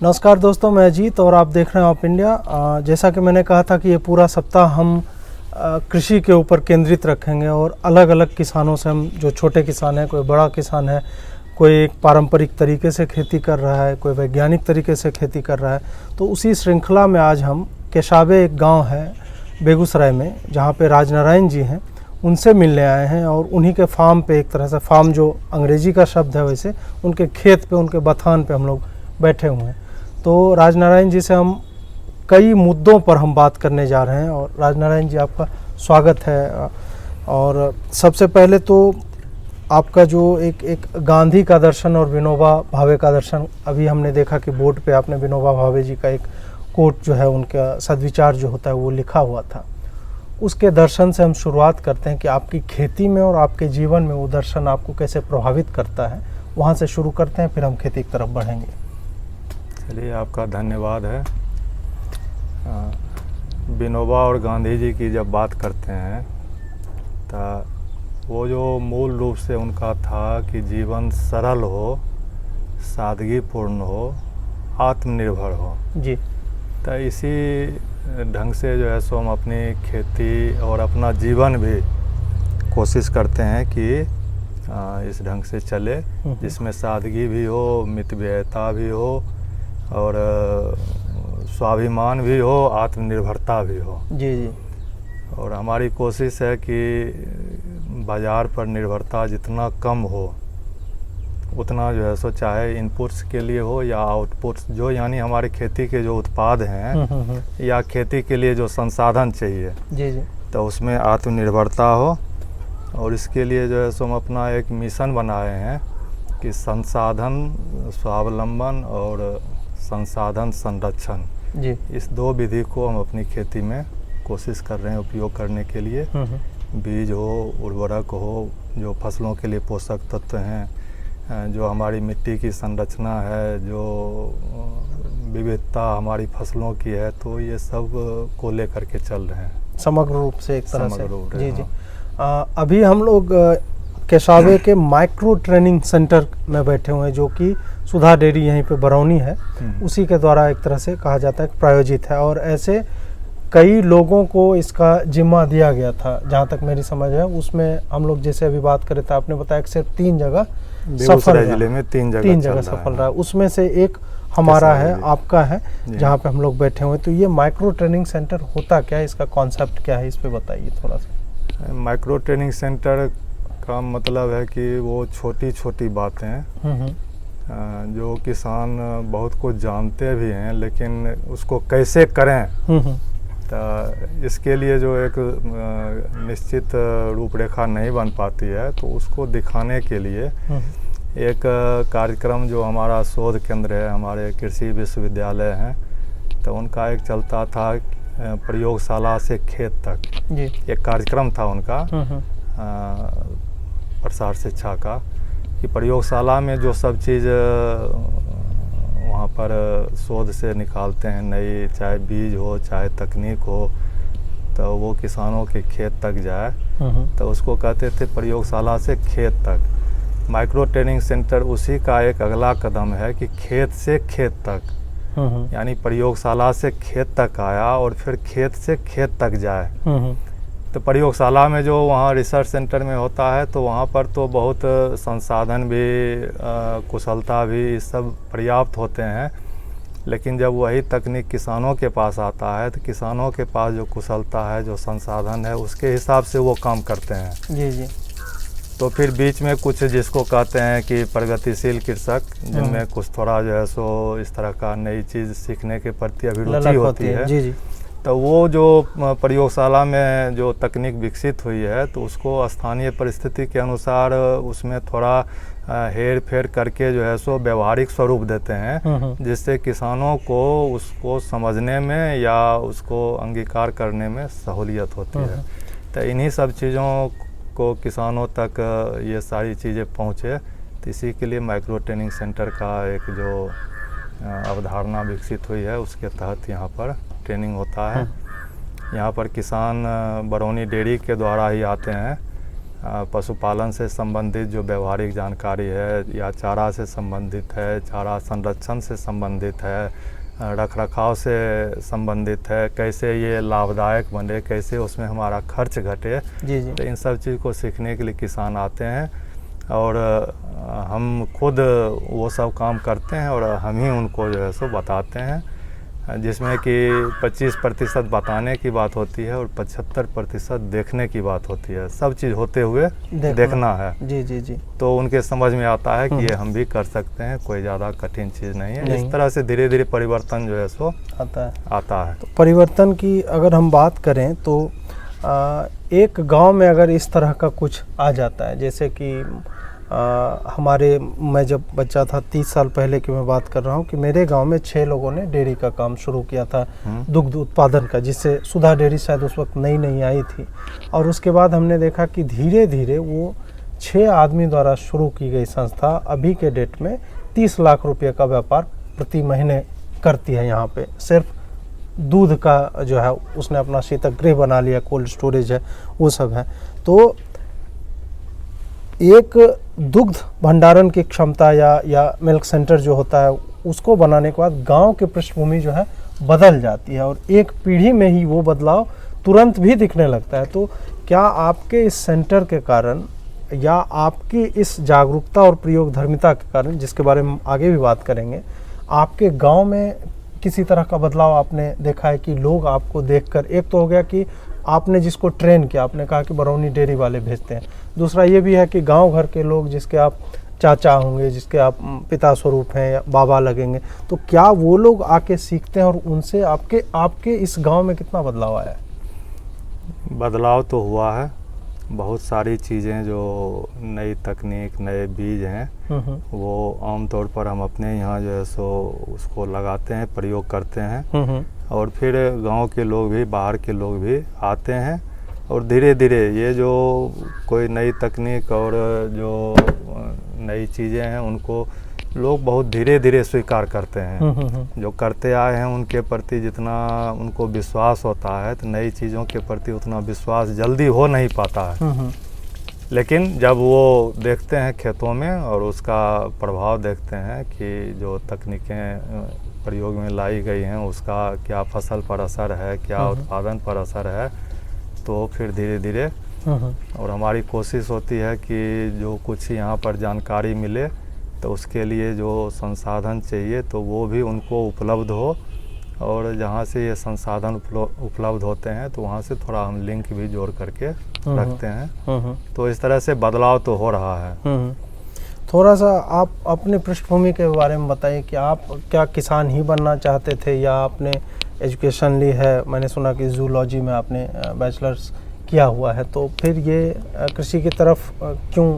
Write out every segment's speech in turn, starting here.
नमस्कार दोस्तों, मैं अजीत और आप देख रहे हैं ऑफ इंडिया। जैसा कि मैंने कहा था कि ये पूरा सप्ताह हम कृषि के ऊपर केंद्रित रखेंगे और अलग अलग किसानों से, हम जो छोटे किसान हैं, कोई बड़ा किसान है, कोई एक पारंपरिक तरीके से खेती कर रहा है, कोई वैज्ञानिक तरीके से खेती कर रहा है, तो उसी श्रृंखला में आज हम केशावे एक गांव है बेगूसराय में, जहां पे राजनारायण जी हैं, उनसे मिलने आए हैं और उन्हीं के फार्म पे, एक तरह से फार्म जो अंग्रेजी का शब्द है, वैसे उनके खेत पे, उनके बथान पे हम लोग बैठे हुए हैं। तो राजनारायण जी से हम कई मुद्दों पर हम बात करने जा रहे हैं। और राजनारायण जी, आपका स्वागत है। और सबसे पहले तो आपका जो एक गांधी का दर्शन और विनोबा भावे का दर्शन, अभी हमने देखा कि बोर्ड पे आपने विनोबा भावे जी का एक कोट जो है, उनका सद्विचार जो होता है वो लिखा हुआ था। उसके दर्शन से हम शुरुआत करते हैं कि आपकी खेती में और आपके जीवन में वो दर्शन आपको कैसे प्रभावित करता है, वहाँ से शुरू करते हैं, फिर हम खेती की तरफ बढ़ेंगे। चलिए, आपका धन्यवाद है। विनोबा और गांधी जी की जब बात करते हैं तो वो जो मूल रूप से उनका था कि जीवन सरल हो, सादगीपूर्ण हो, आत्मनिर्भर हो जी। तो इसी ढंग से जो है सो हम अपनी खेती और अपना जीवन भी कोशिश करते हैं कि इस ढंग से चले, जिसमें सादगी भी हो, मितव्ययिता भी हो और स्वाभिमान भी हो, आत्मनिर्भरता भी हो। जी जी। और हमारी कोशिश है कि बाज़ार पर निर्भरता जितना कम हो उतना जो है सो, चाहे इनपुट्स के लिए हो या आउटपुट्स, जो यानी हमारे खेती के जो उत्पाद हैं या खेती के लिए जो संसाधन चाहिए, जी जी, तो उसमें आत्मनिर्भरता हो। और इसके लिए जो है सो हम अपना एक मिशन बनाए हैं कि संसाधन स्वावलंबन और संसाधन संरक्षण, जी। इस दो विधि को हम अपनी खेती में कोशिश कर रहे हैं उपयोग करने के लिए। बीज हो, उर्वरक हो, जो फसलों के लिए पोषक तत्व हैं, जो हमारी मिट्टी की संरचना है, जो विविधता हमारी फसलों की है, तो ये सब को लेकर के चल रहे हैं समग्र रूप से, एक तरह से। जी जी। हाँ। अभी हम लोग केशावे के माइक्रो ट्रेनिंग सेंटर में बैठे हुए हैं, जो कि सुधा डेयरी यहीं पे बरौनी है, उसी के द्वारा एक तरह से कहा जाता है प्रायोजित है। और ऐसे कई लोगों को इसका जिम्मा दिया गया था, जहाँ तक मेरी समझ है। उसमें हम लोग जैसे अभी बात करे थे, आपने बताया कि सिर्फ 3 जगह सफल जिले में 3 जगह सफल रहा है। उसमें से एक हमारा है, आपका है, जहाँ पे हम लोग बैठे हुए हैं। तो ये माइक्रो ट्रेनिंग सेंटर होता क्या है, इसका कॉन्सेप्ट क्या है, इस पे बताइए थोड़ा सा। माइक्रो ट्रेनिंग सेंटर का मतलब है कि वो छोटी छोटी बातें जो किसान बहुत कुछ जानते भी हैं, लेकिन उसको कैसे करें, तो इसके लिए जो एक निश्चित रूपरेखा नहीं बन पाती है, तो उसको दिखाने के लिए एक कार्यक्रम जो हमारा शोध केंद्र है, हमारे कृषि विश्वविद्यालय हैं, तो उनका एक चलता था प्रयोगशाला से खेत तक, एक कार्यक्रम था उनका प्रसार शिक्षा का, कि प्रयोगशाला में जो सब चीज़ वहाँ पर शोध से निकालते हैं, नई, चाहे बीज हो, चाहे तकनीक हो, तो वो किसानों के खेत तक जाए, तो उसको कहते थे प्रयोगशाला से खेत तक। माइक्रो ट्रेनिंग सेंटर उसी का एक अगला कदम है कि खेत से खेत तक, यानी प्रयोगशाला से खेत तक आया और फिर खेत से खेत तक जाए। तो प्रयोगशाला में जो वहाँ रिसर्च सेंटर में होता है, तो वहाँ पर तो बहुत संसाधन भी, कुशलता भी, सब पर्याप्त होते हैं। लेकिन जब वही तकनीक किसानों के पास आता है, तो किसानों के पास जो कुशलता है, जो संसाधन है, उसके हिसाब से वो काम करते हैं। जी जी। तो फिर बीच में कुछ जिसको कहते हैं कि प्रगतिशील कृषक, जिनमें कुछ थोड़ा जो है सो इस तरह का नई चीज़ सीखने के प्रति अभिरुचि होती है। जी जी। तो वो जो प्रयोगशाला में जो तकनीक विकसित हुई है, तो उसको स्थानीय परिस्थिति के अनुसार उसमें थोड़ा हेर फेर करके जो है सो व्यवहारिक स्वरूप देते हैं, जिससे किसानों को उसको समझने में या उसको अंगीकार करने में सहूलियत होती है। तो इन्हीं सब चीज़ों को किसानों तक ये सारी चीज़ें पहुँचे, तो इसी के लिए माइक्रो ट्रेनिंग सेंटर का एक जो अवधारणा विकसित हुई है, उसके तहत यहाँ पर ट्रेनिंग होता है। यहाँ पर किसान बरौनी डेयरी के द्वारा ही आते हैं, पशुपालन से संबंधित जो व्यवहारिक जानकारी है, या चारा से संबंधित है, चारा संरक्षण से संबंधित है, रख रखाव से संबंधित है, कैसे ये लाभदायक बने, कैसे उसमें हमारा खर्च घटे। जी जी। तो इन सब चीज़ को सीखने के लिए किसान आते हैं और हम खुद वो सब काम करते हैं और हम ही उनको जो है सो बताते हैं, जिसमें कि 25% बताने की बात होती है और 75% देखने की बात होती है। सब चीज़ होते हुए देखना है। जी जी जी। तो उनके समझ में आता है कि ये हम भी कर सकते हैं, कोई ज़्यादा कठिन चीज़ नहीं है। इस तरह से धीरे धीरे परिवर्तन जो है सो आता है। तो परिवर्तन की अगर हम बात करें तो एक गांव में अगर इस तरह का कुछ आ जाता है, जैसे कि मैं जब बच्चा था 30 साल पहले की मैं बात कर रहा हूँ कि मेरे गांव में 6 लोगों ने डेयरी का काम शुरू किया था, दुग्ध उत्पादन का, जिससे सुधा डेयरी शायद उस वक्त नई नई आई थी। और उसके बाद हमने देखा कि धीरे धीरे वो 6 आदमी द्वारा शुरू की गई संस्था अभी के डेट में 30 लाख रुपये का व्यापार प्रति महीने करती है। यहाँ पे सिर्फ दूध का जो है उसने अपना शीतगृह बना लिया, कोल्ड स्टोरेज है, वो सब है। तो एक दुग्ध भंडारण की क्षमता या मिल्क सेंटर जो होता है उसको बनाने के बाद गांव की पृष्ठभूमि जो है बदल जाती है और एक पीढ़ी में ही वो बदलाव तुरंत भी दिखने लगता है। तो क्या आपके इस सेंटर के कारण या आपकी इस जागरूकता और प्रयोगधर्मिता के कारण, जिसके बारे में आगे भी बात करेंगे, आपके गांव में किसी तरह का बदलाव आपने देखा है कि लोग आपको देखकर, एक तो हो गया कि आपने जिसको ट्रेन किया, आपने कहा कि बरौनी डेयरी वाले भेजते हैं, दूसरा ये भी है कि गांव घर के लोग जिसके आप चाचा होंगे, जिसके आप पिता स्वरूप हैं या बाबा लगेंगे, तो क्या वो लोग आके सीखते हैं और उनसे आपके इस गांव में कितना बदलाव आया है? बदलाव तो हुआ है। बहुत सारी चीज़ें जो नई तकनीक, नए बीज हैं, वो आमतौर पर हम अपने यहाँ जो है सो उसको लगाते हैं, प्रयोग करते हैं और फिर गांव के लोग भी, बाहर के लोग भी आते हैं और धीरे धीरे ये जो कोई नई तकनीक और जो नई चीज़ें हैं उनको लोग बहुत धीरे धीरे स्वीकार करते हैं। जो करते आए हैं उनके प्रति जितना उनको विश्वास होता है, तो नई चीज़ों के प्रति उतना विश्वास जल्दी हो नहीं पाता है। लेकिन जब वो देखते हैं खेतों में और उसका प्रभाव देखते हैं कि जो तकनीकें प्रयोग में लाई गई हैं उसका क्या फसल पर असर है, क्या उत्पादन पर असर है, तो फिर धीरे धीरे और हमारी कोशिश होती है कि जो कुछ यहाँ पर जानकारी मिले तो उसके लिए जो संसाधन चाहिए तो वो भी उनको उपलब्ध हो, और जहाँ से ये संसाधन उपलब्ध होते हैं तो वहाँ से थोड़ा हम लिंक भी जोड़ करके रखते हैं। तो इस तरह से बदलाव तो हो रहा है। थोड़ा सा आप अपने पृष्ठभूमि के बारे में बताइए कि आप क्या किसान ही बनना चाहते थे या आपने एजुकेशन ली है? मैंने सुना कि जूलॉजी में आपने बैचलर्स किया हुआ है, तो फिर ये कृषि की तरफ क्यों?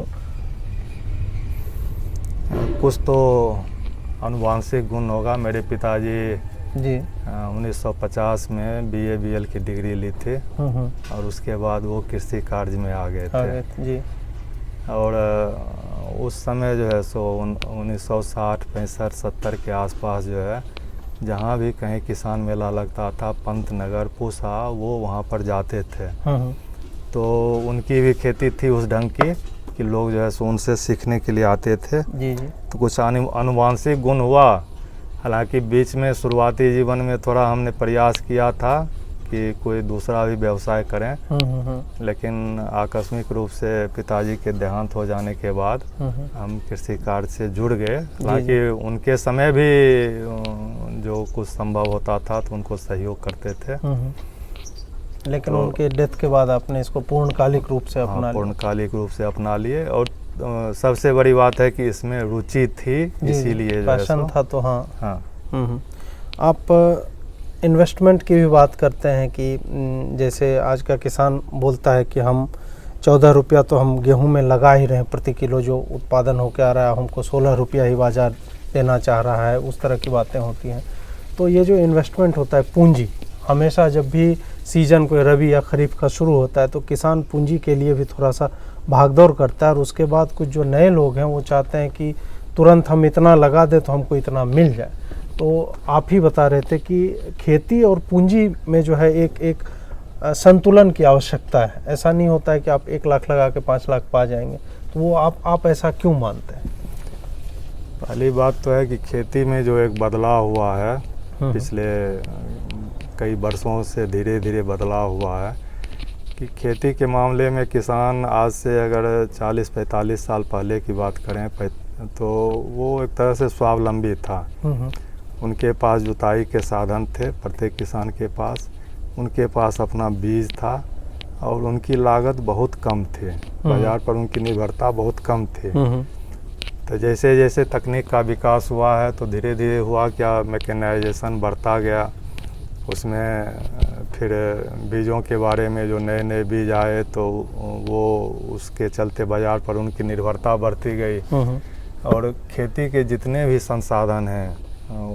कुछ तो आनुवांशिक गुण होगा। मेरे पिताजी जी 1950 में BA BL की डिग्री ली थी और उसके बाद वो कृषि कार्य में आ गए थे जी। और उस समय जो है सो 1960, 65, 70 के आसपास जो है जहाँ भी कहीं किसान मेला लगता था, पंतनगर, पूसा, वो वहाँ पर जाते थे। तो उनकी भी खेती थी उस ढंग की कि लोग जो है सो उनसे सीखने के लिए आते थे। जी जी। तो कुछ आनुवांशिक गुण हुआ। हालांकि बीच में शुरुआती जीवन में थोड़ा हमने प्रयास किया था कि कोई दूसरा भी व्यवसाय करें, लेकिन आकस्मिक रूप से पिताजी के देहांत हो जाने के बाद हम कृषि कार्य से जुड़ गए। हालांकि उनके समय भी जो कुछ संभव होता था तो उनको सहयोग करते थे, लेकिन तो उनके डेथ के बाद आपने इसको पूर्णकालिक रूप से अपना लिया? पूर्णकालिक रूप से अपना लिए और सबसे बड़ी बात है कि इसमें रुचि थी, इसीलिए पैशन था। तो हाँ। आप इन्वेस्टमेंट की भी बात करते हैं कि जैसे आज का किसान बोलता है कि हम 14 रुपया तो हम गेहूं में लगा ही रहे हैं प्रति किलो, जो उत्पादन होकर आ रहा है हमको 16 रुपया ही बाजार देना चाह रहा है, उस तरह की बातें होती हैं। तो ये जो इन्वेस्टमेंट होता है, पूंजी, हमेशा जब भी सीजन कोई रबी या खरीफ का शुरू होता है तो किसान पूंजी के लिए भी थोड़ा सा भागदौड़ करता है और उसके बाद कुछ जो नए लोग हैं वो चाहते हैं कि तुरंत हम इतना लगा दें तो हमको इतना मिल जाए। तो आप ही बता रहे थे कि खेती और पूंजी में जो है एक संतुलन की आवश्यकता है। ऐसा नहीं होता है कि आप 1 लाख लगा के 5 लाख पा जाएंगे। तो वो आप ऐसा क्यों मानते हैं? पहली बात तो है कि खेती में जो एक बदलाव हुआ है पिछले कई वर्षों से धीरे धीरे बदलाव हुआ है कि खेती के मामले में किसान आज से अगर 40-45 साल पहले की बात करें तो वो एक तरह से स्वावलंबी था। उनके पास जुताई के साधन थे, प्रत्येक किसान के पास। उनके पास अपना बीज था और उनकी लागत बहुत कम थी, बाज़ार पर उनकी निर्भरता बहुत कम थी। तो जैसे जैसे तकनीक का विकास हुआ है तो धीरे धीरे हुआ क्या, मैकेनाइजेशन बढ़ता गया। उसमें फिर बीजों के बारे में जो नए नए बीज आए तो वो उसके चलते बाज़ार पर उनकी निर्भरता बढ़ती गई। और खेती के जितने भी संसाधन हैं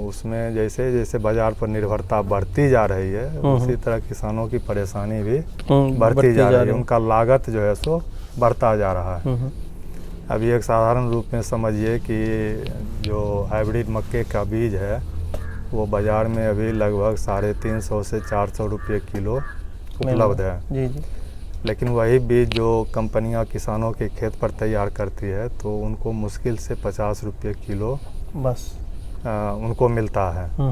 उसमें जैसे जैसे बाज़ार पर निर्भरता बढ़ती जा रही है उसी तरह किसानों की परेशानी भी बढ़ती जा रही है। उनका लागत जो है सो बढ़ता जा रहा है। अभी एक साधारण रूप में समझिए कि जो हाइब्रिड मक्के का बीज है वो बाज़ार में अभी लगभग 350 से 400 रुपये किलो उपलब्ध है। जी जी। लेकिन वही बीज जो कंपनियां किसानों के खेत पर तैयार करती है तो उनको मुश्किल से 50 रुपये किलो बस उनको मिलता है।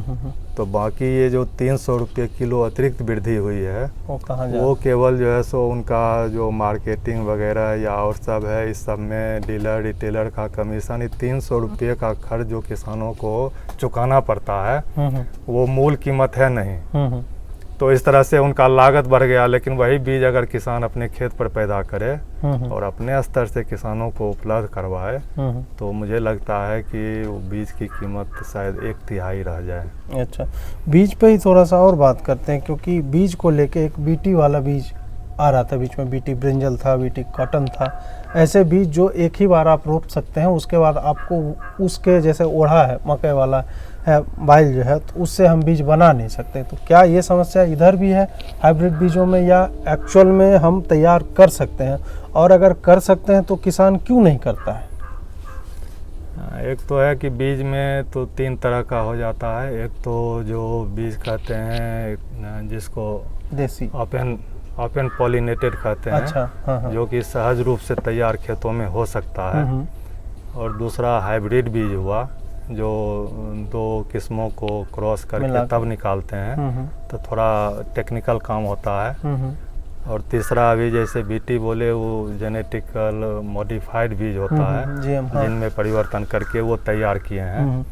तो बाकी ये जो 300 रुपये किलो अतिरिक्त वृद्धि हुई है वो केवल जो है सो उनका जो मार्केटिंग वगैरह या और सब है, इस सब में डीलर रिटेलर का कमीशन, ये 300 रुपये का खर्च जो किसानों को चुकाना पड़ता है वो मूल कीमत है नहीं। तो इस तरह से उनका लागत बढ़ गया। लेकिन वही बीज अगर किसान अपने खेत पर पैदा करे और अपने स्तर से किसानों को उपलब्ध करवाए तो मुझे लगता है कि वो बीज की कीमत शायद 1/3 रह जाए। अच्छा, बीज पे ही थोड़ा सा और बात करते हैं, क्योंकि बीज को लेके एक बीटी वाला बीज आ रहा था बीच में, बीटी ब्रिंजल था, बीटी कॉटन था। ऐसे बीज जो एक ही बार आप रोप सकते हैं, उसके बाद आपको उसके जैसे ओढ़ा है मकई वाला है बाइल जो है, तो उससे हम बीज बना नहीं सकते। तो क्या ये समस्या इधर भी है हाइब्रिड बीजों में, या एक्चुअल में हम तैयार कर सकते हैं? और अगर कर सकते हैं तो किसान क्यों नहीं करता है? एक तो है कि बीज में तो 3 तरह का हो जाता है। एक तो जो बीज कहते हैं जिसको देसी ओपन पॉलिनेटेड कहते हैं। अच्छा, हाँ। जो कि सहज रूप से तैयार खेतों में हो सकता है। और दूसरा हाइब्रिड बीज हुआ जो 2 किस्मों को क्रॉस करके तब निकालते हैं, तो थोड़ा टेक्निकल काम होता है। और तीसरा अभी जैसे बीटी बोले वो जेनेटिकल मॉडिफाइड बीज होता है जिनमें परिवर्तन करके वो तैयार किए हैं।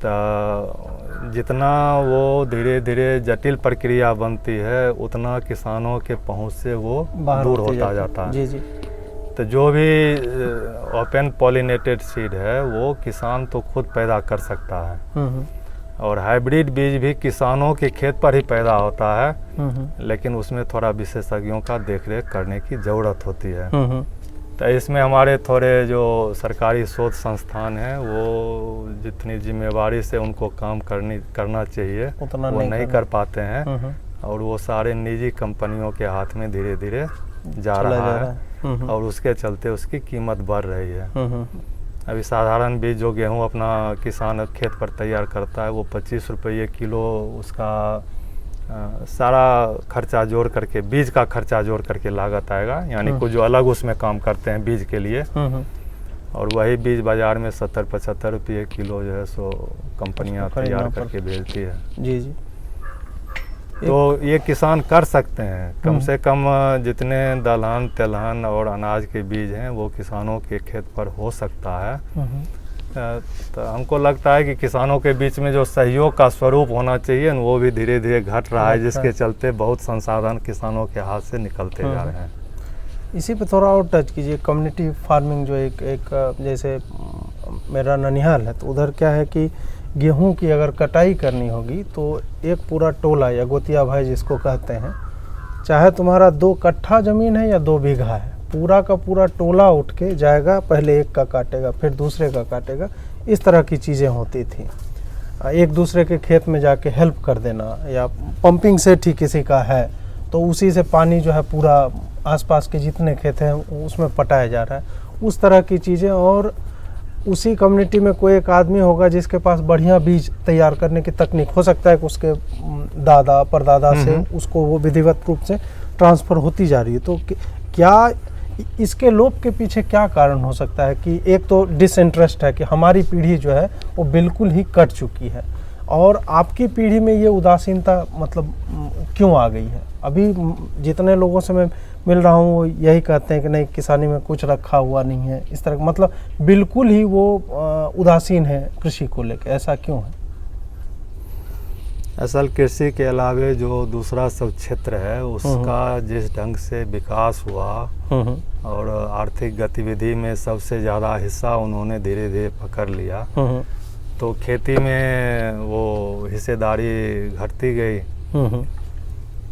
तो जितना वो धीरे धीरे जटिल प्रक्रिया बनती है उतना किसानों के पहुंच से वो दूर होता जाता है। जी जी। तो जो भी ओपन पॉलिनेटेड सीड है वो किसान तो खुद पैदा कर सकता है। और हाइब्रिड बीज भी किसानों के खेत पर ही पैदा होता है, लेकिन उसमें थोड़ा विशेषज्ञों का देखरेख करने की ज़रूरत होती है। तो इसमें हमारे थोड़े जो सरकारी शोध संस्थान हैं वो जितनी जिम्मेवारी से उनको काम करना चाहिए वो नहीं कर पाते हैं। और वो सारे निजी कंपनियों के हाथ में धीरे धीरे जा रहा है। और उसके चलते उसकी कीमत बढ़ रही है। अभी साधारण बीज जो गेहूं अपना किसान खेत पर तैयार करता है वो 25 रुपये किलो उसका सारा खर्चा जोड़ करके, बीज का खर्चा जोड़ करके लागत आएगा। यानी कुछ जो अलग उसमें काम करते हैं बीज के लिए। और वही बीज बाज़ार में 70-75 रुपये किलो जो है सो कंपनियां तैयार करके भेजती है। जी जी। तो ये किसान कर सकते हैं। कम से कम जितने दलहन तेलहन और अनाज के बीज हैं वो किसानों के खेत पर हो सकता है। तो हमको लगता है कि किसानों के बीच में जो सहयोग का स्वरूप होना चाहिए वो भी धीरे धीरे घट रहा है, जिसके चलते बहुत संसाधन किसानों के हाथ से निकलते जा रहे हैं। इसी पे थोड़ा और टच कीजिए। कम्युनिटी फार्मिंग जो एक जैसे मेरा ननिहाल है तो उधर क्या है कि गेहूं की अगर कटाई करनी होगी तो एक पूरा टोला या गोतिया भाई जिसको कहते हैं, चाहे तुम्हारा 2 कट्ठा ज़मीन है या 2 बीघा है, पूरा का पूरा टोला उठ के जाएगा, पहले एक का काटेगा फिर दूसरे का काटेगा। इस तरह की चीज़ें होती थी। एक दूसरे के खेत में जाके हेल्प कर देना, या पंपिंग सेट ही किसी का है तो उसी से पानी जो है पूरा आसपास के जितने खेत हैं उसमें पटाया जा रहा है, उस तरह की चीज़ें। और उसी कम्युनिटी में कोई एक आदमी होगा जिसके पास बढ़िया बीज तैयार करने की तकनीक हो सकता है कि उसके दादा परदादा से उसको वो विधिवत रूप से ट्रांसफ़र होती जा रही है। तो क्या इसके लोप के पीछे क्या कारण हो सकता है कि एक तो डिसइंटरेस्ट है कि हमारी पीढ़ी जो है वो बिल्कुल ही कट चुकी है, और आपकी पीढ़ी में ये उदासीनता मतलब क्यों आ गई है? अभी जितने लोगों से मैं मिल रहा हूँ वो यही कहते हैं कि नहीं, किसानी में कुछ रखा हुआ नहीं है, इस तरह मतलब बिल्कुल ही वो उदासीन है कृषि को लेकर। ऐसा क्यों है? असल कृषि के अलावे जो दूसरा सब क्षेत्र है उसका जिस ढंग से विकास हुआ और आर्थिक गतिविधि में सबसे ज़्यादा हिस्सा उन्होंने धीरे धीरे पकड़ लिया, तो खेती में वो हिस्सेदारी घटती गई।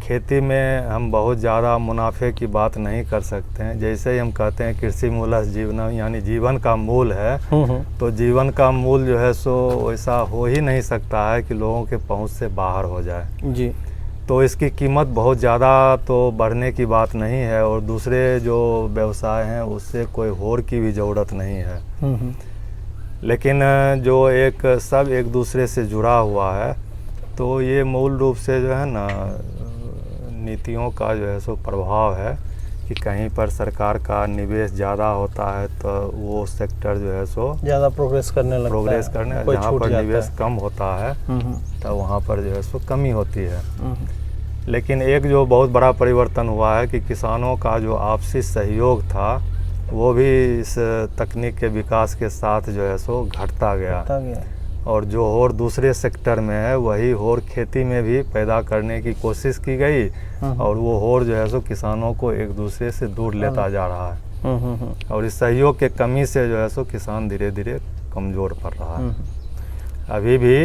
खेती में हम बहुत ज़्यादा मुनाफे की बात नहीं कर सकते हैं। जैसे ही हम कहते हैं कृषि मूलः जीवनम, यानी जीवन का मूल है, तो जीवन का मूल जो है सो वैसा हो ही नहीं सकता है कि लोगों के पहुंच से बाहर हो जाए जी। तो इसकी कीमत बहुत ज़्यादा तो बढ़ने की बात नहीं है, और दूसरे जो व्यवसाय हैं उससे कोई होड़ की भी ज़रूरत नहीं है। लेकिन जो एक सब एक दूसरे से जुड़ा हुआ है, तो ये मूल रूप से जो है ना नीतियों का जो है सो प्रभाव है कि कहीं पर सरकार का निवेश ज़्यादा होता है तो वो सेक्टर जो है सो ज़्यादा प्रोग्रेस करने, जहाँ पर निवेश कम होता है तो वहाँ पर जो है सो कमी होती है। लेकिन एक जो बहुत बड़ा परिवर्तन हुआ है कि किसानों का जो आपसी सहयोग था वो भी इस तकनीक के विकास के साथ जो है सो घटता गया। और जो होड़ दूसरे सेक्टर में है वही होड़ खेती में भी पैदा करने की कोशिश की गई, और वो होड़ जो है सो किसानों को एक दूसरे से दूर लेता जा रहा है। और इस सहयोग के कमी से जो है सो किसान धीरे धीरे कमज़ोर पड़ रहा है। अभी भी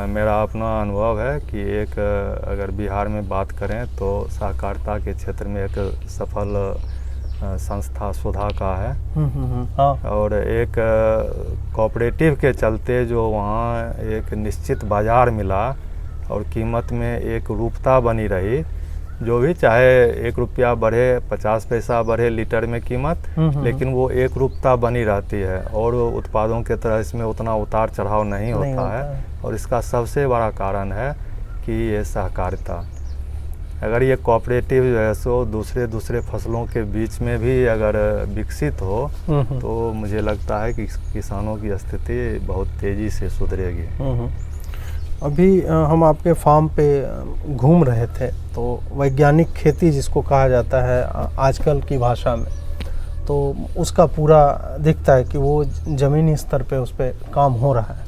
मेरा अपना अनुभव है कि एक अगर बिहार में बात करें तो सहकारिता के क्षेत्र में एक सफल संस्था सुधा का है। और एक कोऑपरेटिव के चलते जो वहाँ एक निश्चित बाज़ार मिला और कीमत में एक रूपता बनी रही, जो भी चाहे 1 रुपया बढ़े 50 पैसा बढ़े लीटर में कीमत, लेकिन वो एक रूपता बनी रहती है और उत्पादों के तरह इसमें उतना उतार चढ़ाव नहीं होता है। और इसका सबसे बड़ा कारण है कि ये सहकारिता। अगर ये कोऑपरेटिव जो है सो दूसरे फसलों के बीच में भी अगर विकसित हो तो मुझे लगता है कि किसानों की स्थिति बहुत तेज़ी से सुधरेगी। अभी हम आपके फार्म पे घूम रहे थे तो वैज्ञानिक खेती जिसको कहा जाता है आजकल की भाषा में, तो उसका पूरा दिखता है कि वो ज़मीनी स्तर पे उस पर काम हो रहा है।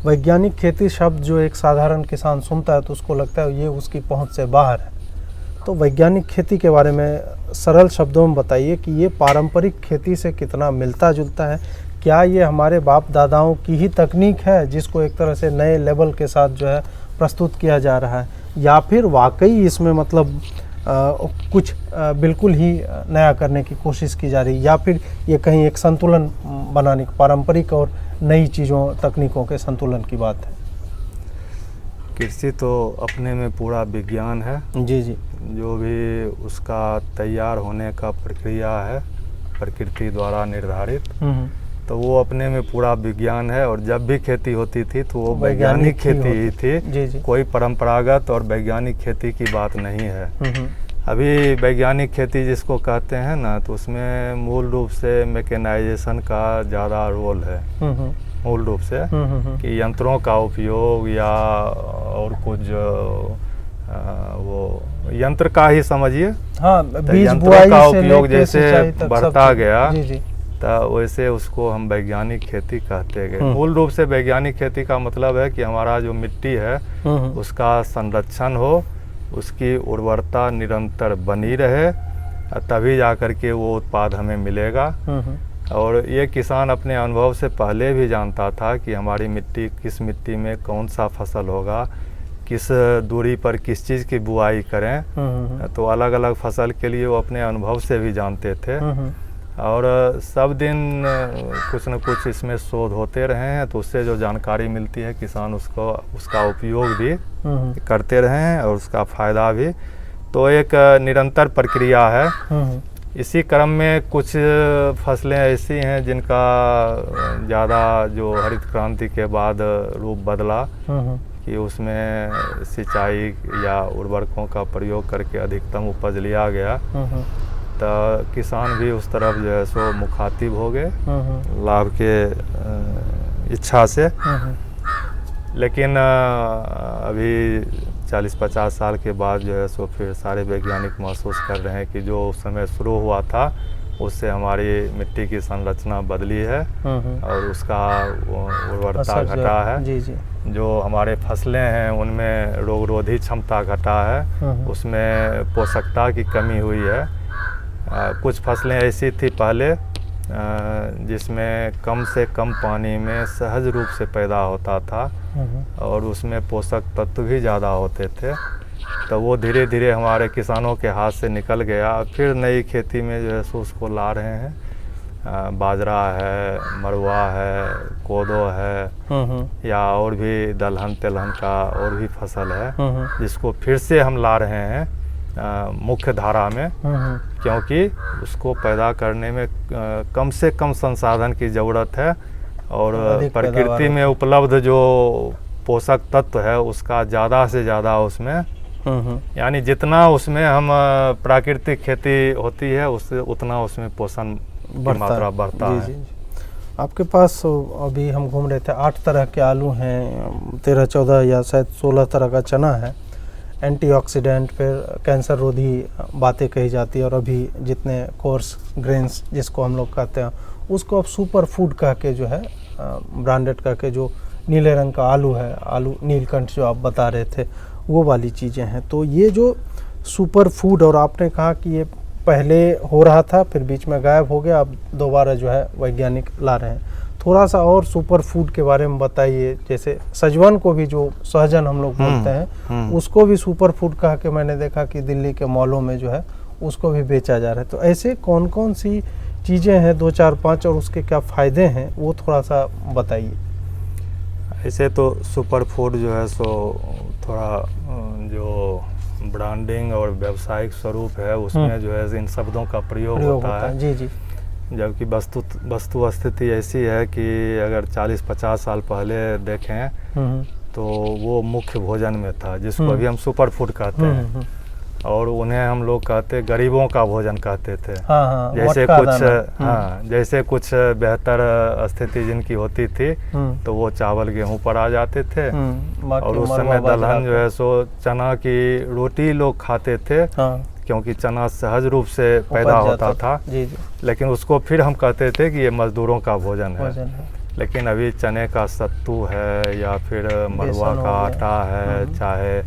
वैज्ञानिक खेती शब्द जो एक साधारण किसान सुनता है तो उसको लगता है ये उसकी पहुंच से बाहर है। तो वैज्ञानिक खेती के बारे में सरल शब्दों में बताइए कि ये पारंपरिक खेती से कितना मिलता जुलता है? क्या ये हमारे बाप दादाओं की ही तकनीक है जिसको एक तरह से नए लेवल के साथ जो है प्रस्तुत किया जा रहा है, या फिर वाकई इसमें मतलब कुछ बिल्कुल ही नया करने की कोशिश की जा रही है, या फिर ये कहीं एक संतुलन बनाने की, पारंपरिक और नई चीज़ों तकनीकों के संतुलन की बात है? कृषि तो अपने में पूरा विज्ञान है। जी जी। जो भी उसका तैयार होने का प्रक्रिया है प्रकृति द्वारा निर्धारित, तो वो अपने में पूरा विज्ञान है। और जब भी खेती होती थी तो वो वैज्ञानिक खेती ही थी। जी जी। कोई परंपरागत और वैज्ञानिक खेती की बात नहीं है। अभी वैज्ञानिक खेती जिसको कहते हैं ना, तो उसमें मूल रूप से मैकेनाइजेशन का ज़्यादा रोल है। मूल रूप से कि यंत्रों का उपयोग या और कुछ वो यंत्र का ही समझिए। हाँ, बीज यंत्रों का उपयोग जैसे बढ़ता गया जी जी, तो वैसे उसको हम वैज्ञानिक खेती कहते गए। मूल रूप से वैज्ञानिक खेती का मतलब है कि हमारा जो मिट्टी है उसका संरक्षण हो, उसकी उर्वरता निरंतर बनी रहे, तभी जा कर के वो उत्पाद हमें मिलेगा। और ये किसान अपने अनुभव से पहले भी जानता था कि हमारी मिट्टी, किस मिट्टी में कौन सा फसल होगा, किस दूरी पर किस चीज़ की बुआई करें। तो अलग अलग फसल के लिए वो अपने अनुभव से भी जानते थे। और सब दिन कुछ न कुछ इसमें शोध होते रहे हैं, तो उससे जो जानकारी मिलती है किसान उसका उपयोग भी करते रहे हैं और उसका फ़ायदा भी। तो एक निरंतर प्रक्रिया है। इसी क्रम में कुछ फसलें ऐसी हैं जिनका ज़्यादा जो हरित क्रांति के बाद रूप बदला कि उसमें सिंचाई या उर्वरकों का प्रयोग करके अधिकतम उपज लिया गया, तो किसान भी उस तरफ जो है सो मुखातिब हो गए लाभ के इच्छा से। लेकिन अभी 40-50 साल के बाद जो है सो फिर सारे वैज्ञानिक महसूस कर रहे हैं कि जो उस समय शुरू हुआ था उससे हमारी मिट्टी की संरचना बदली है और उसका उर्वरता घटा है। जी जी। जो हमारे फसलें हैं उनमें रोगरोधी क्षमता घटा है, उसमें पोषकता की कमी हुई है। कुछ फसलें ऐसी थी पहले जिसमें कम से कम पानी में सहज रूप से पैदा होता था और उसमें पोषक तत्व भी ज़्यादा होते थे, तो वो धीरे धीरे हमारे किसानों के हाथ से निकल गया। फिर नई खेती में जो है सो उसको ला रहे हैं। बाजरा है, मरुआ है, कोदो है या और भी दलहन तिलहन का और भी फसल है जिसको फिर से हम ला रहे हैं मुख्य धारा में, क्योंकि उसको पैदा करने में कम से कम संसाधन की ज़रूरत है और प्रकृति में उपलब्ध जो पोषक तत्व है उसका ज़्यादा से ज़्यादा उसमें, यानी जितना उसमें हम प्राकृतिक खेती होती है उससे उतना उसमें पोषण की मात्रा बढ़ता है। जी। आपके पास अभी हम घूम रहे थे 8 तरह के आलू हैं, 13-14 या शायद 16 तरह का चना है, एंटीऑक्सीडेंट, फिर कैंसर रोधी बातें कही जाती है, और अभी जितने कोर्स ग्रेन्स जिसको हम लोग कहते हैं उसको अब सुपर फूड कह के जो है ब्रांडेड कह के, जो नीले रंग का आलू है, आलू नीलकंठ जो आप बता रहे थे, वो वाली चीज़ें हैं। तो ये जो सुपर फूड, और आपने कहा कि ये पहले हो रहा था फिर बीच में गायब हो गया, अब दोबारा जो है वैज्ञानिक ला रहे हैं, थोड़ा सा और सुपर फूड के बारे में बताइए। जैसे सजवन को भी, जो सहजन हम लोग बोलते हैं, उसको भी सुपर फूड कहा के मैंने देखा कि दिल्ली के मॉलों में जो है उसको भी बेचा जा रहा है। तो ऐसे कौन कौन सी चीज़ें हैं, 2 4 5, और उसके क्या फ़ायदे हैं वो थोड़ा सा बताइए। ऐसे तो सुपर फूड जो है सो थोड़ा जो ब्रांडिंग और व्यावसायिक स्वरूप है उसमें जो है इन शब्दों का प्रयोग होता है। जी जी। जबकि वस्तु स्थिति ऐसी है कि अगर 40-50 साल पहले देखें तो वो मुख्य भोजन में था, जिसको अभी हम सुपर फूड कहते हैं, और उन्हें हम लोग कहते गरीबों का भोजन कहते थे। जैसे कुछ बेहतर स्थिति जिनकी होती थी तो वो चावल गेहूं पर आ जाते थे, और उस समय दलहन जो है सो चना की रोटी लोग खाते थे, क्योंकि चना सहज रूप से पैदा होता था। जी जी। लेकिन उसको फिर हम कहते थे कि ये मजदूरों का भोजन है। लेकिन अभी चने का सत्तू है या फिर मरुआ का आटा है, चाहे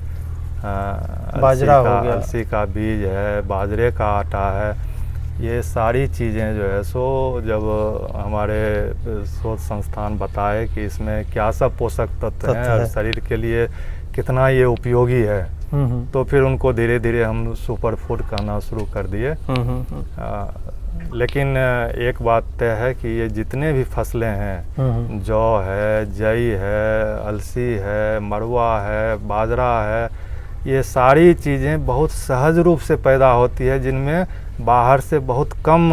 बाजरा हो गया, अलसी का बीज है, बाजरे का आटा है, ये सारी चीज़ें जो है सो जब हमारे शोध संस्थान बताए कि इसमें क्या सब पोषक तत्व हैं और शरीर के लिए कितना ये उपयोगी है, तो फिर उनको धीरे धीरे हम सुपर फूड कहना शुरू कर दिए। लेकिन एक बात तय है कि ये जितने भी फसलें हैं, जौ है, जई है, अलसी है, मरुआ है, बाजरा है, ये सारी चीज़ें बहुत सहज रूप से पैदा होती है, जिनमें बाहर से बहुत कम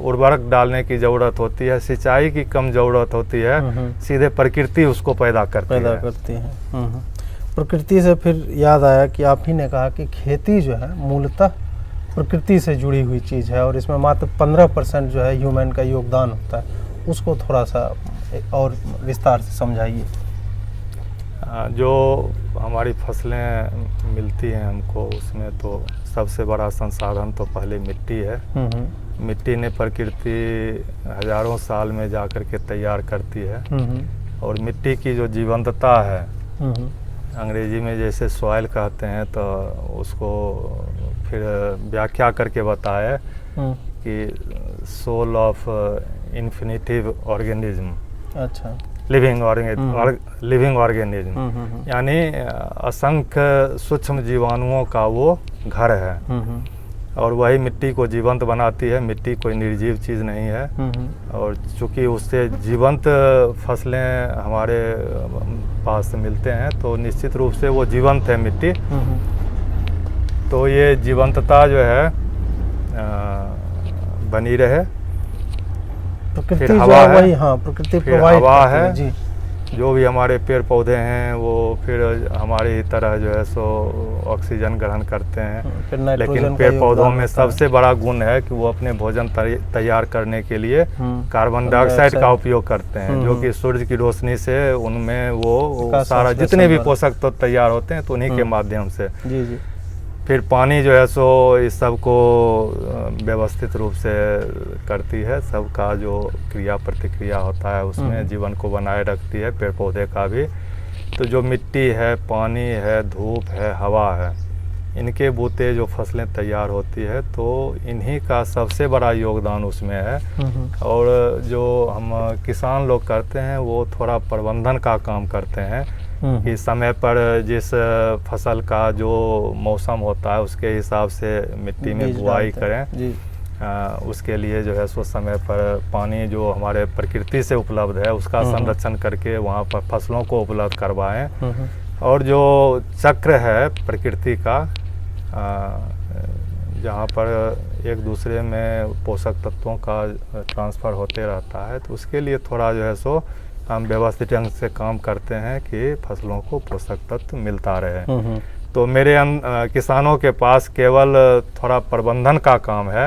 उर्वरक डालने की ज़रूरत होती है, सिंचाई की कम ज़रूरत होती है, सीधे प्रकृति उसको पैदा करती है। प्रकृति से फिर याद आया कि आप ही ने कहा कि खेती जो है मूलतः प्रकृति से जुड़ी हुई चीज़ है और इसमें मात्र 15% जो है ह्यूमन का योगदान होता है, उसको थोड़ा सा और विस्तार से समझाइए। जो हमारी फसलें मिलती हैं हमको, उसमें तो सबसे बड़ा संसाधन तो पहले मिट्टी है। मिट्टी ने प्रकृति हजारों साल में जा कर के तैयार करती है, और मिट्टी की जो जीवंतता है, अंग्रेजी में जैसे सॉइल कहते हैं, तो उसको फिर व्याख्या करके बताया कि सोल ऑफ इन्फिनिटिव ऑर्गेनिज्म। अच्छा। लिविंग ऑर्गेनिज्म, यानी असंख्य सूक्ष्म जीवाणुओं का वो घर है, और वही मिट्टी को जीवंत बनाती है। मिट्टी कोई निर्जीव चीज़ नहीं है, और चूँकि उससे जीवंत फसलें हमारे पास मिलते हैं तो निश्चित रूप से वो जीवंत है मिट्टी। तो ये जीवंतता जो है बनी रहे। प्रकृति फिर जो हवा है है, वही, हाँ प्रकृति फिर प्रोवाइड हवा करती है, जी। जो भी हमारे पेड़ पौधे हैं वो फिर हमारी ही तरह जो है सो ऑक्सीजन ग्रहण करते हैं। फिर लेकिन नाइट्रोजन का पेड़ पौधों योगदान में होता है। सबसे बड़ा गुण है कि वो अपने भोजन तैयार करने के लिए कार्बन डाइऑक्साइड का डाइऑक्साइड। उपयोग करते हैं, जो कि सूर्य की रोशनी से उनमें वो का सारा संश्लेषण जितने भी द्वारा। पोषक तत्व तैयार होते हैं तो उन्हीं के माध्यम से। जी जी। फिर पानी जो है सो इस सब को व्यवस्थित रूप से करती है, सबका जो क्रिया प्रतिक्रिया होता है उसमें जीवन को बनाए रखती है, पेड़ पौधे का भी। तो जो मिट्टी है, पानी है, धूप है, हवा है, इनके बूते जो फसलें तैयार होती है तो इन्हीं का सबसे बड़ा योगदान उसमें है। और जो हम किसान लोग करते हैं वो थोड़ा प्रबंधन का काम करते हैं कि समय पर जिस फसल का जो मौसम होता है उसके हिसाब से मिट्टी में बुआई करें जी। उसके लिए जो है सो समय पर पानी जो हमारे प्रकृति से उपलब्ध है उसका संरक्षण करके वहाँ पर फसलों को उपलब्ध करवाएं। और जो चक्र है प्रकृति का, जहाँ पर एक दूसरे में पोषक तत्वों का ट्रांसफ़र होते रहता है, तो उसके लिए थोड़ा जो है सो हम व्यवस्थित ढंग से काम करते हैं कि फसलों को पोषक तत्व मिलता रहे। तो मेरे किसानों के पास केवल थोड़ा प्रबंधन का काम है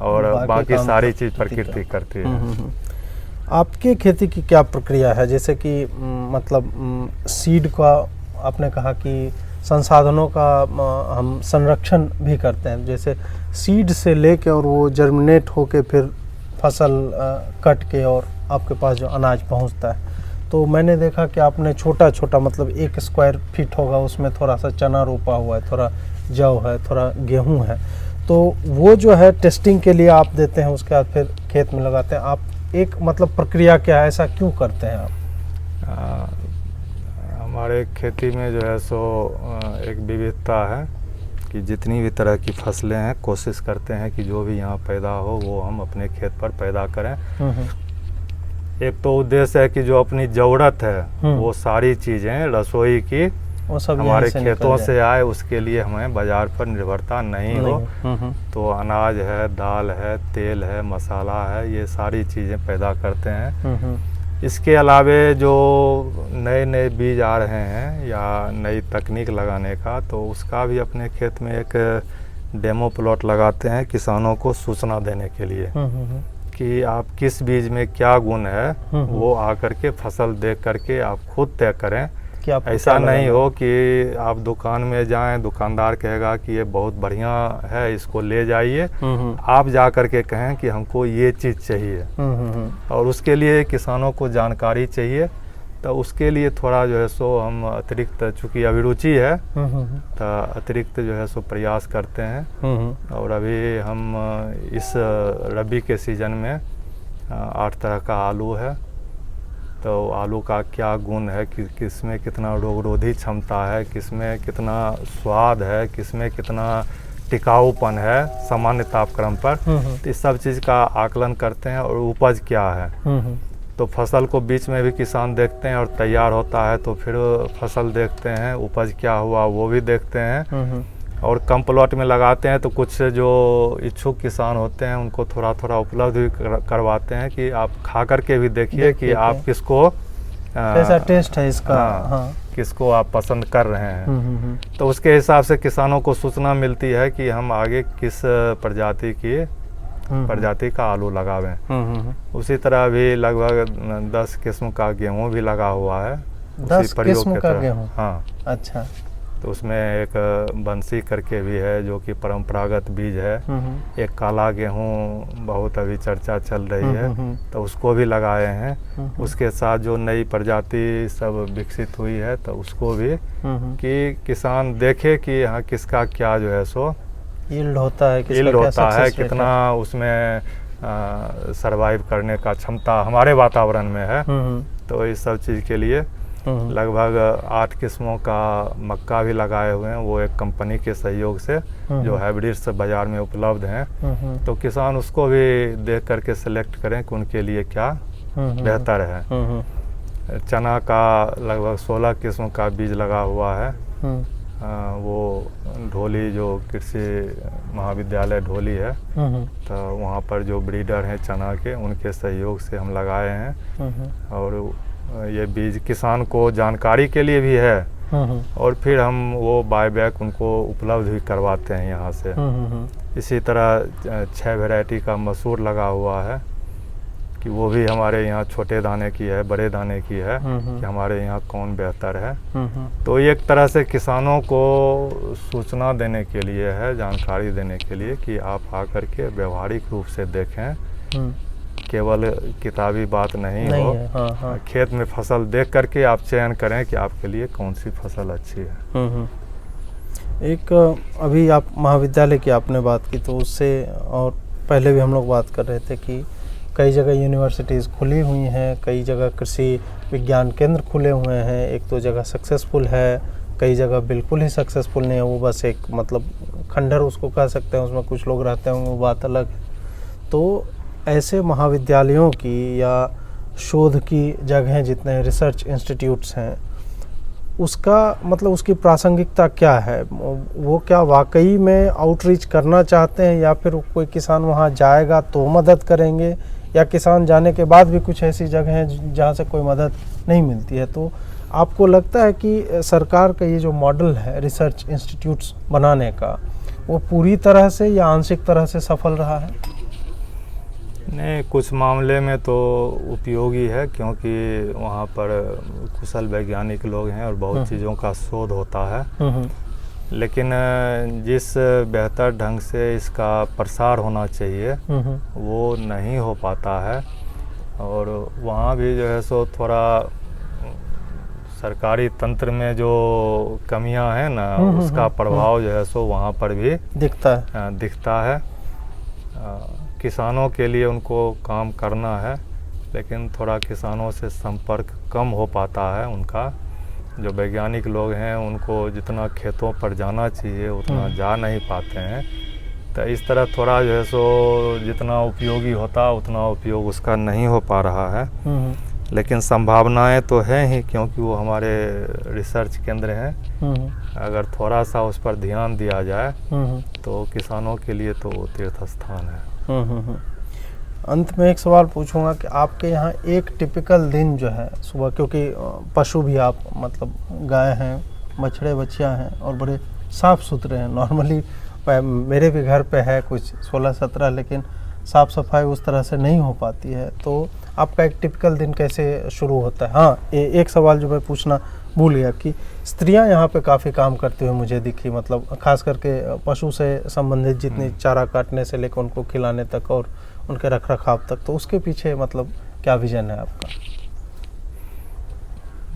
और बाकी सारी चीज़ प्रकृति करती है। आपके खेती की क्या प्रक्रिया है? जैसे कि मतलब सीड का आपने कहा कि संसाधनों का हम संरक्षण भी करते हैं, जैसे सीड से लेके और वो जर्मिनेट होके फिर फसल कट के और आपके पास जो अनाज पहुंचता है। तो मैंने देखा कि आपने छोटा छोटा मतलब 1 स्क्वायर फीट होगा उसमें थोड़ा सा चना रोपा हुआ है, थोड़ा जौ है, थोड़ा गेहूं है। तो वो जो है टेस्टिंग के लिए आप देते हैं, उसके बाद फिर खेत में लगाते हैं। आप एक मतलब प्रक्रिया क्या है, ऐसा क्यों करते हैं आप? हमारे खेती में जो है सो एक विविधता है कि जितनी भी तरह की फसलें हैं कोशिश करते हैं कि जो भी यहाँ पैदा हो वो हम अपने खेत पर पैदा करें। एक तो उद्देश्य है कि जो अपनी ज़रूरत है वो सारी चीज़ें रसोई की हमारे खेतों से आए, उसके लिए हमें बाज़ार पर निर्भरता नहीं हो। तो अनाज है, दाल है, तेल है, मसाला है, ये सारी चीज़ें पैदा करते हैं। इसके अलावे जो नए नए बीज आ रहे हैं या नई तकनीक लगाने का, तो उसका भी अपने खेत में एक डेमो प्लॉट लगाते हैं किसानों को सूचना देने के लिए कि आप किस बीज में क्या गुण है वो आकर के फसल देख करके आप खुद तय करें। ऐसा नहीं हो कि आप दुकान में जाएं, दुकानदार कहेगा कि ये बहुत बढ़िया है, इसको ले जाइए, आप जा कर के कहें कि हमको ये चीज़ चाहिए। और उसके लिए किसानों को जानकारी चाहिए। तो उसके लिए थोड़ा जो है सो हम अतिरिक्त, चूँकि अभिरुचि है तो अतिरिक्त जो है सो प्रयास करते हैं। और अभी हम इस रबी के सीज़न में 8 तरह का आलू है, तो आलू का क्या गुण है, किस में कितना रोगरोधी क्षमता है, किस में कितना स्वाद है, किस में कितना टिकाऊपन है सामान्य तापक्रम पर, तो इस सब चीज़ का आकलन करते हैं। और उपज क्या है, तो फसल को बीच में भी किसान देखते हैं और तैयार होता है तो फिर फसल देखते हैं, उपज क्या हुआ वो भी देखते हैं। और कम प्लॉट में लगाते हैं तो कुछ जो इच्छुक किसान होते हैं उनको थोड़ा थोड़ा उपलब्ध भी करवाते हैं कि आप खा करके भी देखिए कि आप किसको कैसा टेस्ट है इसका, किसको आप पसंद कर रहे हैं। तो उसके हिसाब से किसानों को सूचना मिलती है कि हम आगे किस प्रजाति का आलू लगावें। उसी तरह भी लगभग 10 किस्म का गेहूँ भी लगा हुआ है। 10 किस्म का गेहूँ? हाँ। अच्छा। तो उसमें एक बंसी करके भी है जो कि परंपरागत बीज है। एक काला गेहूँ बहुत अभी चर्चा चल रही है, तो उसको भी लगाए हैं। उसके साथ जो नई प्रजाति सब विकसित हुई है तो उसको भी कि किसान देखे कि हाँ किसका क्या जो है सो यील्ड होता है, कितना उसमें सरवाइव करने का क्षमता हमारे वातावरण में है। तो इस सब चीज़ के लिए लगभग 8 किस्मों का मक्का भी लगाए हुए हैं, वो एक कंपनी के सहयोग से जो हाइब्रिड्स बाज़ार में उपलब्ध हैं। तो किसान उसको भी देख करके सेलेक्ट करें कि उनके लिए क्या बेहतर है। चना का लगभग 16 किस्म का बीज लगा हुआ है। वो ढोली जो कृषि महाविद्यालय ढोली है, तो वहाँ पर जो ब्रीडर हैं चना के, उनके सहयोग से हम लगाए हैं। और ये बीज किसान को जानकारी के लिए भी है, और फिर हम वो बायबैक उनको उपलब्ध भी करवाते हैं यहाँ से। इसी तरह 6 वैरायटी का मसूर लगा हुआ है कि वो भी हमारे यहाँ छोटे दाने की है, बड़े दाने की है, कि हमारे यहाँ कौन बेहतर है। तो एक तरह से किसानों को सूचना देने के लिए है, जानकारी देने के लिए कि आप आकर के व्यवहारिक रूप से देखें, केवल किताबी बात नहीं हो। हाँ। खेत में फसल देख करके आप चयन करें कि आपके लिए कौन सी फसल अच्छी है। एक अभी आप महाविद्यालय की आपने बात की, तो उससे और पहले भी हम लोग बात कर रहे थे कि कई जगह यूनिवर्सिटीज़ खुली हुई हैं, कई जगह कृषि विज्ञान केंद्र खुले हुए हैं। एक दो जगह सक्सेसफुल है, कई जगह बिल्कुल ही सक्सेसफुल नहीं है, वो बस एक मतलब खंडहर उसको कह सकते हैं, उसमें कुछ लोग रहते होंगे, वो बात अलग है। तो ऐसे महाविद्यालयों की या शोध की जगहें जितने रिसर्च इंस्टीट्यूट्स हैं, उसका मतलब उसकी प्रासंगिकता क्या है? वो क्या वाकई में आउटरीच करना चाहते हैं, या फिर कोई किसान वहाँ जाएगा तो मदद करेंगे, या किसान जाने के बाद भी कुछ ऐसी जगह हैं जहाँ से कोई मदद नहीं मिलती है? तो आपको लगता है कि सरकार का ये जो मॉडल है रिसर्च इंस्टीट्यूट्स बनाने का, वो पूरी तरह से या आंशिक तरह से सफल रहा है? नहीं, कुछ मामले में तो उपयोगी है, क्योंकि वहाँ पर कुशल वैज्ञानिक लोग हैं और बहुत चीज़ों का शोध होता है। लेकिन जिस बेहतर ढंग से इसका प्रसार होना चाहिए वो नहीं हो पाता है। और वहाँ भी जो है सो थोड़ा सरकारी तंत्र में जो कमियां हैं ना, उसका प्रभाव जो है सो वहाँ पर भी दिखता है। किसानों के लिए उनको काम करना है, लेकिन थोड़ा किसानों से संपर्क कम हो पाता है उनका। जो वैज्ञानिक लोग हैं उनको जितना खेतों पर जाना चाहिए उतना जा नहीं पाते हैं। तो इस तरह थोड़ा जो है सो जितना उपयोगी होता उतना उपयोग उसका नहीं हो पा रहा है। लेकिन संभावनाएं तो हैं ही, क्योंकि वो हमारे रिसर्च केंद्र हैं। अगर थोड़ा सा उस पर ध्यान दिया जाए तो किसानों के लिए तो वो तीर्थ स्थान है। अंत में एक सवाल पूछूंगा कि आपके यहाँ एक टिपिकल दिन जो है सुबह, क्योंकि पशु भी आप मतलब गाय हैं, बछड़े बच्चियाँ हैं और बड़े साफ़ सुथरे हैं। नॉर्मली मेरे भी घर पे है कुछ 16-17, लेकिन साफ़ सफाई उस तरह से नहीं हो पाती है। तो आपका एक टिपिकल दिन कैसे शुरू होता है? हाँ, एक सवाल जो मैं पूछना भूल गया कि स्त्रियां यहाँ पे काफ़ी काम करती हुई मुझे दिखी, मतलब खास करके पशु से संबंधित जितनी चारा काटने से लेकर उनको खिलाने तक और उनके रख रखाव तक। तो उसके पीछे मतलब क्या विजन है आपका?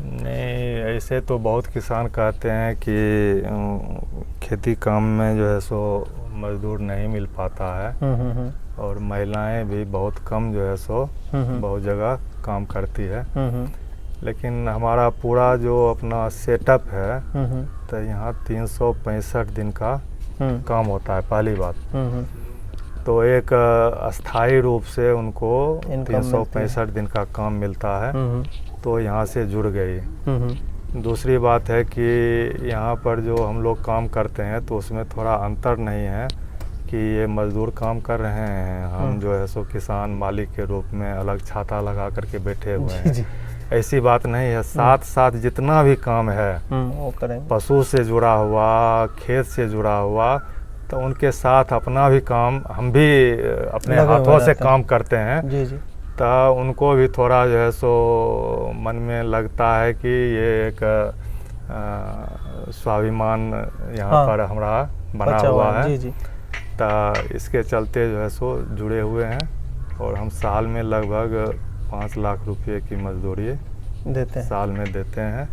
नहीं, ऐसे तो बहुत किसान कहते हैं कि खेती काम में जो है सो मजदूर नहीं मिल पाता है, और महिलाएं भी बहुत कम जो है सो बहुत जगह काम करती है। लेकिन हमारा पूरा जो अपना सेटअप है, तो यहाँ 365 दिन का काम होता है। पहली बात तो एक अस्थाई रूप से उनको 365 दिन का काम मिलता है, तो यहाँ से जुड़ गई। दूसरी बात है कि यहाँ पर जो हम लोग काम करते हैं तो उसमें थोड़ा अंतर नहीं है कि ये मजदूर काम कर रहे हैं, हम जो है सो किसान मालिक के रूप में अलग छाता लगा करके बैठे हुए हैं। ऐसी बात नहीं है। साथ साथ जितना भी काम है वो करेंगे, पशु से जुड़ा हुआ, खेत से जुड़ा हुआ, तो उनके साथ अपना भी काम हम भी अपने हाथों से काम करते हैं। तो उनको भी थोड़ा जो है सो मन में लगता है कि ये एक स्वाभिमान यहाँ पर हमारा बना हुआ है। तो इसके चलते जो है सो जुड़े हुए हैं, और हम साल में लगभग 5 लाख रुपए की मजदूरी देते हैं, साल में देते हैं।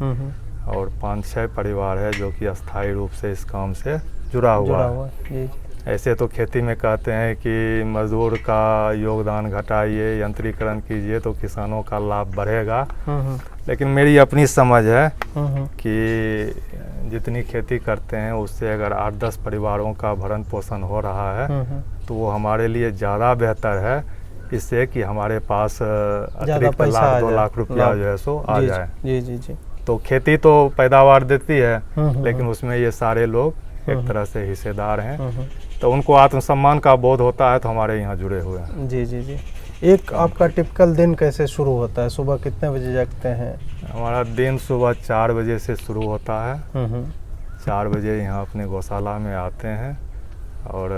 और 5-6 परिवार है जो कि अस्थायी रूप से इस काम से जुड़ा हुआ है। ऐसे तो खेती में कहते हैं कि मजदूर का योगदान घटाइए, यंत्रीकरण कीजिए तो किसानों का लाभ बढ़ेगा। लेकिन मेरी अपनी समझ है कि जितनी खेती करते हैं उससे अगर 8-10 परिवारों का भरण पोषण हो रहा है तो वो हमारे लिए ज़्यादा बेहतर है, इससे कि हमारे पास अतिरिक्त 1-2 लाख रुपया जो है सो आ जाए। जी। तो खेती तो पैदावार देती है, लेकिन उसमें ये सारे लोग एक तरह से हिस्सेदार हैं। तो उनको आत्मसम्मान का बोध होता है, तो हमारे यहाँ जुड़े हुए हैं। जी जी जी। एक आपका टिपिकल दिन कैसे शुरू होता है? सुबह कितने बजे जागते हैं? हमारा दिन सुबह 4 बजे से शुरू होता है। 4 बजे यहाँ अपने गौशाला में आते हैं और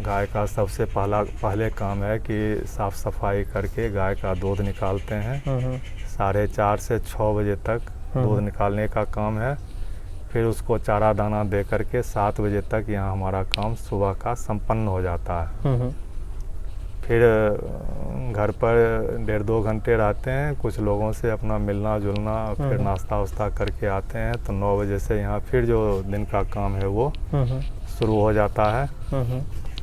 गाय का सबसे पहले काम है कि साफ़ सफाई करके गाय का दूध निकालते हैं। 4:30 से 6 बजे तक दूध निकालने का काम है। फिर उसको चारा दाना दे करके 7 बजे तक यहाँ हमारा काम सुबह का संपन्न हो जाता है। फिर घर पर 1.5-2 घंटे रहते हैं, कुछ लोगों से अपना मिलना जुलना, फिर नाश्ता वास्ता करके आते हैं। तो 9 बजे से यहाँ फिर जो दिन का काम है वो शुरू हो जाता है।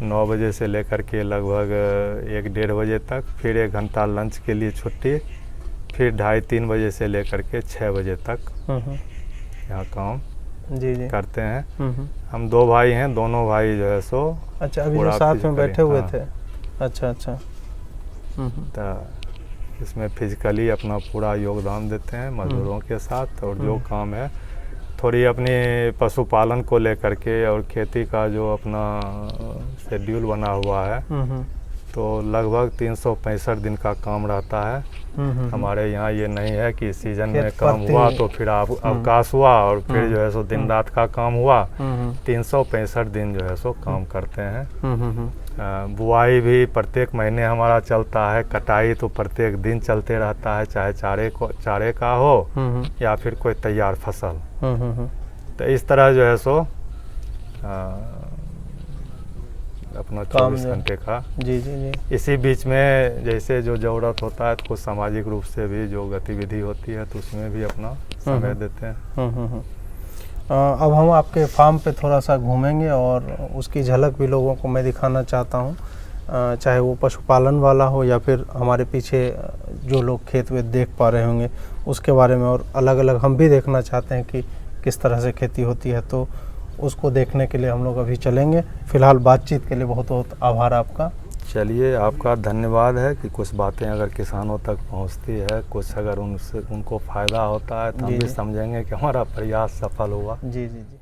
9 बजे से लेकर के लगभग 1-1.5 बजे तक, फिर 1 घंटा लंच के लिए छुट्टी, फिर 2:30-3 बजे से लेकर के 6 बजे तक यहाँ काम जी करते हैं। हम 2 भाई हैं, दोनों भाई जो है सो अच्छा अभी जो साथ में बैठे हुए थे। अच्छा तो इसमें फिजिकली अपना पूरा योगदान देते हैं मजदूरों के साथ। और जो काम है थोड़ी अपनी पशुपालन को लेकर के और खेती का जो अपना शेड्यूल बना हुआ है, तो लगभग 365 दिन का काम रहता है। हमारे यहाँ ये नहीं है कि सीजन में काम हुआ तो फिर अवकाश हुआ और फिर जो है सो दिन रात का काम हुआ। 365 दिन जो है सो काम करते हैं। बुआई भी प्रत्येक महीने हमारा चलता है, कटाई तो प्रत्येक दिन चलते रहता है, चाहे चारे का हो या फिर कोई तैयार फसल। तो इस तरह जो है सो अपना 24 घंटे का जी जी जी। इसी बीच में जैसे जो ज़रूरत होता है, तो कुछ सामाजिक रूप से भी जो गतिविधि होती है तो उसमें भी अपना समय देते हैं। अब हम आपके फार्म पे थोड़ा सा घूमेंगे और उसकी झलक भी लोगों को मैं दिखाना चाहता हूँ, चाहे वो पशुपालन वाला हो या फिर हमारे पीछे जो लोग खेत में देख पा रहे होंगे उसके बारे में, और अलग अलग हम भी देखना चाहते हैं कि किस तरह से खेती होती है। तो उसको देखने के लिए हम लोग अभी चलेंगे। फ़िलहाल बातचीत के लिए बहुत बहुत आभार आपका। चलिए, आपका धन्यवाद है कि कुछ बातें अगर किसानों तक पहुंचती है, कुछ अगर उनको फ़ायदा होता है तो हम भी समझेंगे कि हमारा प्रयास सफल हुआ। जी जी जी।